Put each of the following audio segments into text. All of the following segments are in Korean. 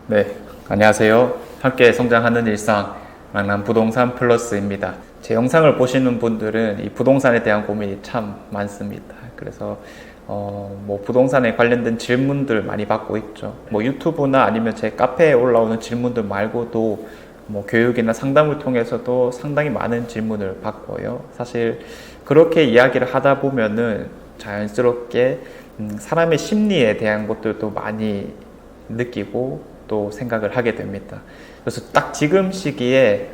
네, 안녕하세요. 함께 성장하는 일상 랑남 부동산 플러스입니다. 제 영상을 보시는 분들은 이 부동산에 대한 고민이 참 많습니다. 그래서 뭐 부동산에 관련된 질문들 많이 받고 있죠. 뭐 유튜브나 아니면 제 카페에 올라오는 질문들 말고도 뭐 교육이나 상담을 통해서도 상당히 많은 질문을 받고요. 사실 그렇게 이야기를 하다 보면은 자연스럽게 사람의 심리에 대한 것들도 많이 느끼고 또 생각을 하게 됩니다. 그래서 딱 지금 시기에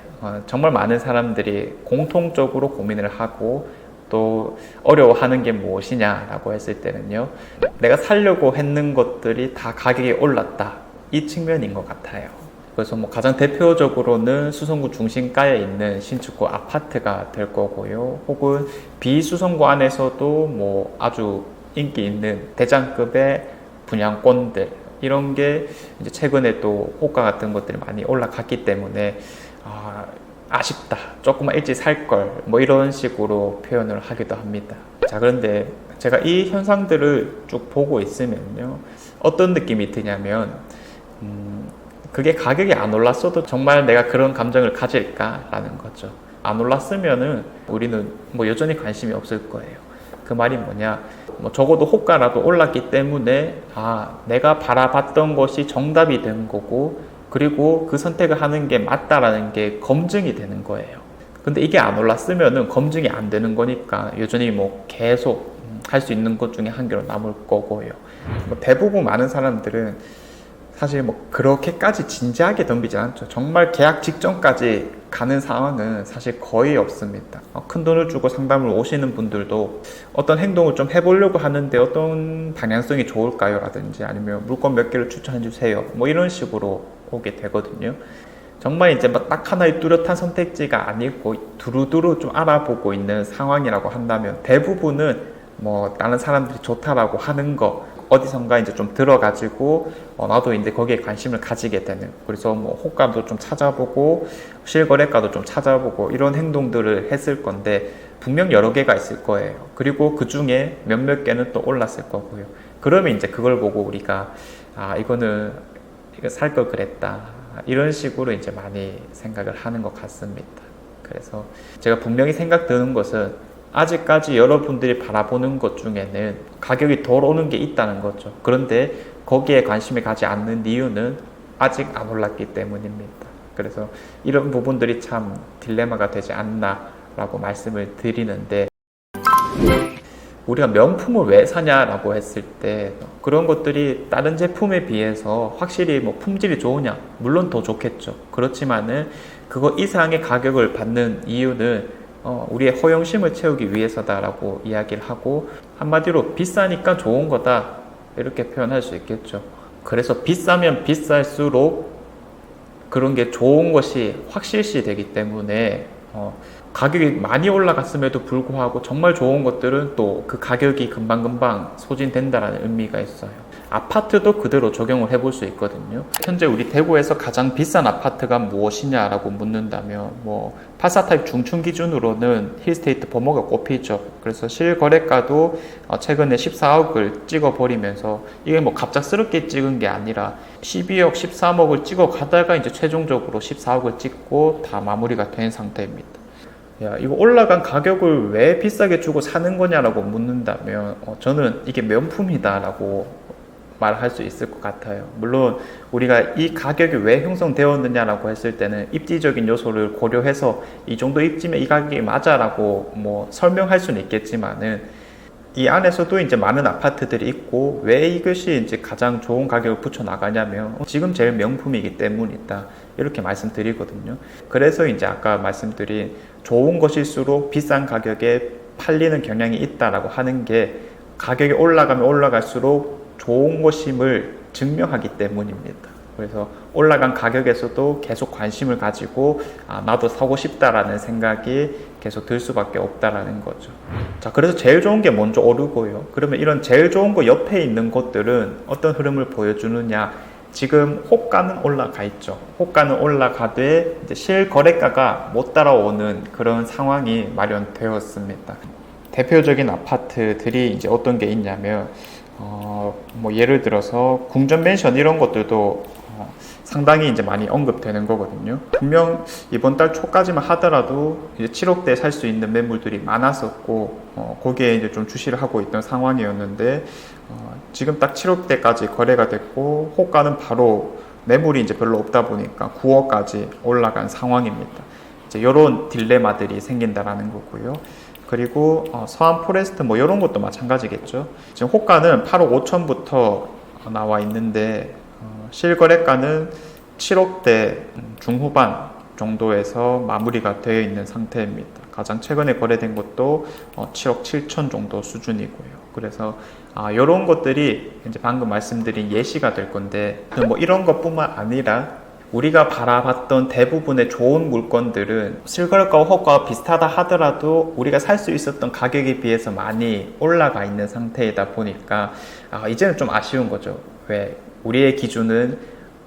정말 많은 사람들이 공통적으로 고민을 하고 또 어려워하는 게 무엇이냐라고 했을 때는요, 내가 살려고 했는 것들이 다 가격이 올랐다, 이 측면인 것 같아요. 그래서 뭐 가장 대표적으로는 수성구 중심가에 있는 신축구 아파트가 될 거고요. 혹은 비수성구 안에서도 뭐 아주 인기 있는 대장급의 분양권들, 이런 게 이제 최근에 또 호가 같은 것들이 많이 올라갔기 때문에 아쉽다, 조금만 일찍 살 걸, 뭐 이런 식으로 표현을 하기도 합니다. 자, 그런데 제가 이 현상들을 쭉 보고 있으면요, 어떤 느낌이 드냐면 그게 가격이 안 올랐어도 정말 내가 그런 감정을 가질까라는 거죠. 안 올랐으면은 우리는 뭐 여전히 관심이 없을 거예요. 그 말이 뭐냐, 뭐 적어도 호가라도 올랐기 때문에 내가 바라봤던 것이 정답이 된 거고, 그리고 그 선택을 하는 게 맞다라는 게 검증이 되는 거예요. 근데 이게 안 올랐으면은 검증이 안 되는 거니까 여전히 뭐 계속 할 수 있는 것 중에 한 개로 남을 거고요. 뭐 대부분 많은 사람들은 사실 뭐 그렇게까지 진지하게 덤비지 않죠. 정말 계약 직전까지 가는 상황은 사실 거의 없습니다. 큰 돈을 주고 상담을 오시는 분들도 어떤 행동을 좀 해보려고 하는데 어떤 방향성이 좋을까요? 라든지 아니면 물건 몇 개를 추천해 주세요, 뭐 이런 식으로 오게 되거든요. 정말 이제 막 딱 하나의 뚜렷한 선택지가 아니고 두루두루 좀 알아보고 있는 상황이라고 한다면 대부분은 뭐 다른 사람들이 좋다라고 하는 거 어디선가 이제 좀 들어가지고 나도 이제 거기에 관심을 가지게 되는, 그래서 뭐 호가도 좀 찾아보고 실거래가도 좀 찾아보고 이런 행동들을 했을 건데 분명 여러 개가 있을 거예요. 그리고 그 중에 몇몇 개는 또 올랐을 거고요. 그러면 이제 그걸 보고 우리가 이거는 이거 살 걸 그랬다, 이런 식으로 이제 많이 생각을 하는 것 같습니다. 그래서 제가 분명히 생각 드는 것은 아직까지 여러분들이 바라보는 것 중에는 가격이 덜 오는 게 있다는 거죠. 그런데 거기에 관심이 가지 않는 이유는 아직 안 올랐기 때문입니다. 그래서 이런 부분들이 참 딜레마가 되지 않나라고 말씀을 드리는데, 우리가 명품을 왜 사냐라고 했을 때 그런 것들이 다른 제품에 비해서 확실히 뭐 품질이 좋으냐, 물론 더 좋겠죠. 그렇지만은 그거 이상의 가격을 받는 이유는 우리의 허영심을 채우기 위해서다라고 이야기를 하고, 한마디로 비싸니까 좋은 거다, 이렇게 표현할 수 있겠죠. 그래서 비싸면 비쌀수록 그런 게 좋은 것이 확실시 되기 때문에 가격이 많이 올라갔음에도 불구하고 정말 좋은 것들은 또 그 가격이 금방금방 소진된다는 의미가 있어요. 아파트도 그대로 적용을 해볼 수 있거든요. 현재 우리 대구에서 가장 비싼 아파트가 무엇이냐라고 묻는다면 뭐 84타입 중층 기준으로는 힐스테이트 버머가 꼽히죠. 그래서 실거래가도 최근에 14억을 찍어버리면서, 이게 뭐 갑작스럽게 찍은 게 아니라 12억, 13억을 찍어 가다가 이제 최종적으로 14억을 찍고 다 마무리가 된 상태입니다. 야, 이거 올라간 가격을 왜 비싸게 주고 사는 거냐라고 묻는다면 저는 이게 명품이다라고 말할 수 있을 것 같아요. 물론 우리가 이 가격이 왜 형성되었느냐라고 했을 때는 입지적인 요소를 고려해서 이 정도 입지면 이 가격이 맞아라고 뭐 설명할 수는 있겠지만은, 이 안에서도 이제 많은 아파트들이 있고 왜 이것이 이제 가장 좋은 가격을 붙여 나가냐면 지금 제일 명품이기 때문이다, 이렇게 말씀드리거든요. 그래서 이제 아까 말씀드린 좋은 것일수록 비싼 가격에 팔리는 경향이 있다라고 하는 게 가격이 올라가면 올라갈수록 좋은 것임을 증명하기 때문입니다. 그래서 올라간 가격에서도 계속 관심을 가지고 나도 사고 싶다라는 생각이 계속 들 수밖에 없다라는 거죠. 자, 그래서 제일 좋은 게 먼저 오르고요. 그러면 이런 제일 좋은 거 옆에 있는 것들은 어떤 흐름을 보여주느냐? 지금 호가는 올라가 있죠. 호가는 올라가되 이제 실거래가가 못 따라오는 그런 상황이 마련되었습니다. 대표적인 아파트들이 이제 어떤 게 있냐면 뭐 예를 들어서 궁전 맨션 이런 것들도 상당히 이제 많이 언급되는 거거든요. 분명 이번 달 초까지만 하더라도 이제 7억대 살 수 있는 매물들이 많았었고 거기에 이제 좀 주시를 하고 있던 상황이었는데 지금 딱 7억대까지 거래가 됐고 호가는 바로 매물이 이제 별로 없다 보니까 9억까지 올라간 상황입니다. 이제 이런 딜레마들이 생긴다라는 거고요. 그리고 서안 포레스트 뭐 이런 것도 마찬가지겠죠. 지금 호가는 8억 5천부터 나와 있는데 실거래가는 7억대 중후반 정도에서 마무리가 되어 있는 상태입니다. 가장 최근에 거래된 것도 7억 7천 정도 수준이고요. 그래서 이런 것들이 이제 방금 말씀드린 예시가 될 건데 뭐 이런 것뿐만 아니라 우리가 바라봤던 대부분의 좋은 물건들은 실거래가와 호가가 비슷하다 하더라도 우리가 살 수 있었던 가격에 비해서 많이 올라가 있는 상태이다 보니까 이제는 좀 아쉬운 거죠. 왜? 우리의 기준은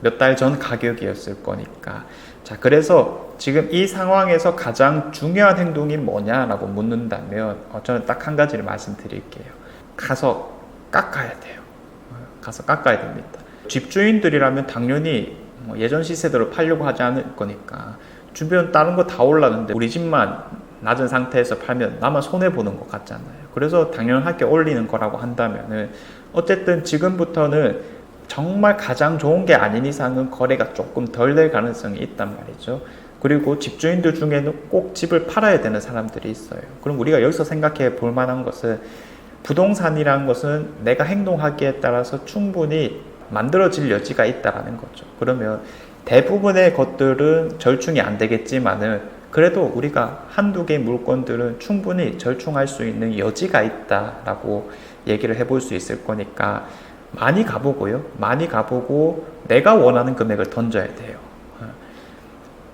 몇 달 전 가격이었을 거니까. 자, 그래서 지금 이 상황에서 가장 중요한 행동이 뭐냐라고 묻는다면 저는 딱 한 가지를 말씀드릴게요. 가서 깎아야 돼요. 가서 깎아야 됩니다. 집주인들이라면 당연히 예전 시세대로 팔려고 하지 않을 거니까 주변 다른 거 다 올랐는데 우리 집만 낮은 상태에서 팔면 나만 손해보는 것 같잖아요. 그래서 당연하게 올리는 거라고 한다면은 어쨌든 지금부터는 정말 가장 좋은 게 아닌 이상은 거래가 조금 덜 될 가능성이 있단 말이죠. 그리고 집주인들 중에는 꼭 집을 팔아야 되는 사람들이 있어요. 그럼 우리가 여기서 생각해 볼 만한 것은 부동산이라는 것은 내가 행동하기에 따라서 충분히 만들어질 여지가 있다라는 거죠. 그러면 대부분의 것들은 절충이 안 되겠지만은 그래도 우리가 한두 개의 물건들은 충분히 절충할 수 있는 여지가 있다라고 얘기를 해볼 수 있을 거니까 많이 가보고요. 많이 가보고 내가 원하는 금액을 던져야 돼요.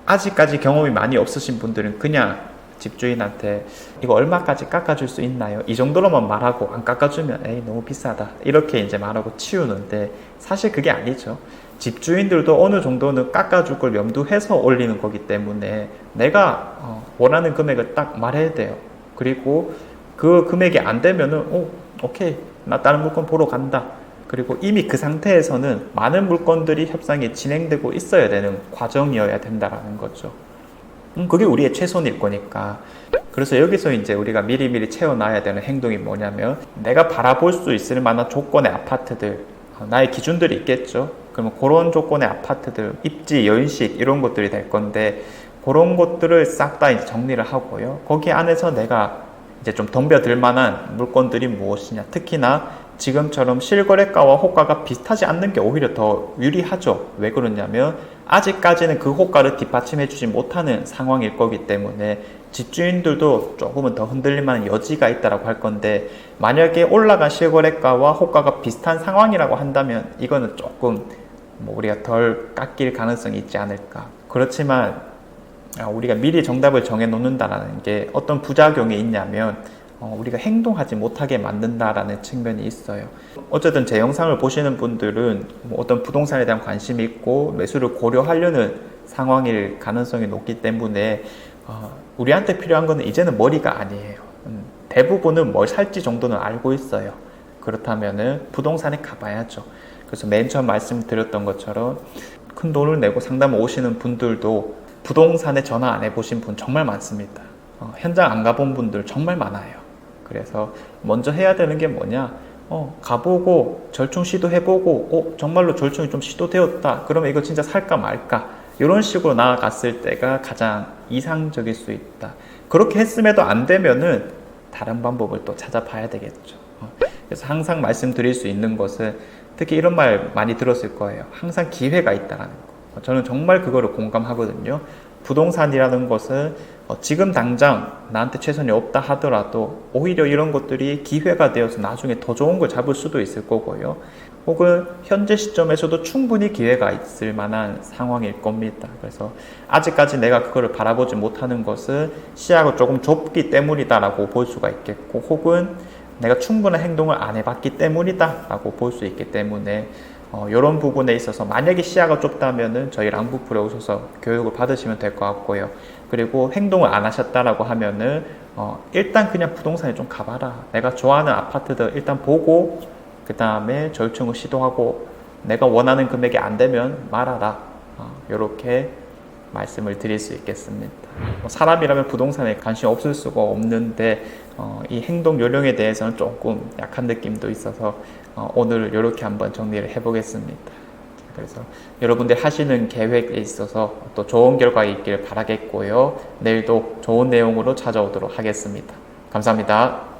아직까지 경험이 많이 없으신 분들은 그냥 집주인한테 이거 얼마까지 깎아줄 수 있나요? 이 정도로만 말하고 안 깎아주면 에이 너무 비싸다 이렇게 이제 말하고 치우는데 사실 그게 아니죠. 집주인들도 어느 정도는 깎아줄 걸 염두해서 올리는 거기 때문에 내가 원하는 금액을 딱 말해야 돼요. 그리고 그 금액이 안 되면은 오케이 나 다른 물건 보러 간다. 그리고 이미 그 상태에서는 많은 물건들이 협상이 진행되고 있어야 되는 과정이어야 된다라는 거죠. 그게 우리의 최선일 거니까. 그래서 여기서 이제 우리가 미리미리 채워놔야 되는 행동이 뭐냐면 내가 바라볼 수 있을 만한 조건의 아파트들, 나의 기준들이 있겠죠. 그러면 그런 조건의 아파트들, 입지, 연식 이런 것들이 될 건데 그런 것들을 싹 다 이제 정리를 하고요. 거기 안에서 내가 이제 좀 덤벼들 만한 물건들이 무엇이냐. 특히나 지금처럼 실거래가와 호가가 비슷하지 않는 게 오히려 더 유리하죠. 왜 그러냐면 아직까지는 그 호가를 뒷받침해 주지 못하는 상황일 거기 때문에 집주인들도 조금은 더 흔들릴 만한 여지가 있다고 할 건데 만약에 올라간 실거래가와 호가가 비슷한 상황이라고 한다면 이거는 조금 우리가 덜 깎일 가능성이 있지 않을까. 그렇지만 우리가 미리 정답을 정해 놓는다는 게 어떤 부작용이 있냐면 우리가 행동하지 못하게 만든다라는 측면이 있어요. 어쨌든 제 영상을 보시는 분들은 어떤 부동산에 대한 관심이 있고 매수를 고려하려는 상황일 가능성이 높기 때문에 우리한테 필요한 거는 이제는 머리가 아니에요. 대부분은 뭘 살지 정도는 알고 있어요. 그렇다면은 부동산에 가봐야죠. 그래서 맨 처음 말씀드렸던 것처럼 큰 돈을 내고 상담 오시는 분들도 부동산에 전화 안 해보신 분 정말 많습니다. 현장 안 가본 분들 정말 많아요. 그래서 먼저 해야 되는 게 뭐냐? 가보고 절충 시도해보고 정말로 절충이 좀 시도되었다. 그러면 이거 진짜 살까 말까? 이런 식으로 나아갔을 때가 가장 이상적일 수 있다. 그렇게 했음에도 안 되면은 다른 방법을 또 찾아봐야 되겠죠. 그래서 항상 말씀드릴 수 있는 것은 특히 이런 말 많이 들었을 거예요. 항상 기회가 있다는 거. 저는 정말 그거를 공감하거든요. 부동산이라는 것은 지금 당장 나한테 최선이 없다 하더라도 오히려 이런 것들이 기회가 되어서 나중에 더 좋은 걸 잡을 수도 있을 거고요. 혹은 현재 시점에서도 충분히 기회가 있을 만한 상황일 겁니다. 그래서 아직까지 내가 그거를 바라보지 못하는 것은 시야가 조금 좁기 때문이다 라고 볼 수가 있겠고 혹은 내가 충분한 행동을 안 해봤기 때문이다 라고 볼 수 있기 때문에 이런 부분에 있어서 만약에 시야가 좁다면은 저희 랑부풀에 오셔서 교육을 받으시면 될 것 같고요. 그리고 행동을 안 하셨다라고 하면은 일단 그냥 부동산에 좀 가봐라. 내가 좋아하는 아파트들 일단 보고 그 다음에 절충을 시도하고 내가 원하는 금액이 안 되면 말아라. 이렇게 말씀을 드릴 수 있겠습니다. 사람이라면 부동산에 관심 없을 수가 없는데 이 행동 요령에 대해서는 조금 약한 느낌도 있어서 오늘 이렇게 한번 정리를 해보겠습니다. 그래서 여러분들 하시는 계획에 있어서 또 좋은 결과 있기를 바라겠고요. 내일도 좋은 내용으로 찾아오도록 하겠습니다. 감사합니다.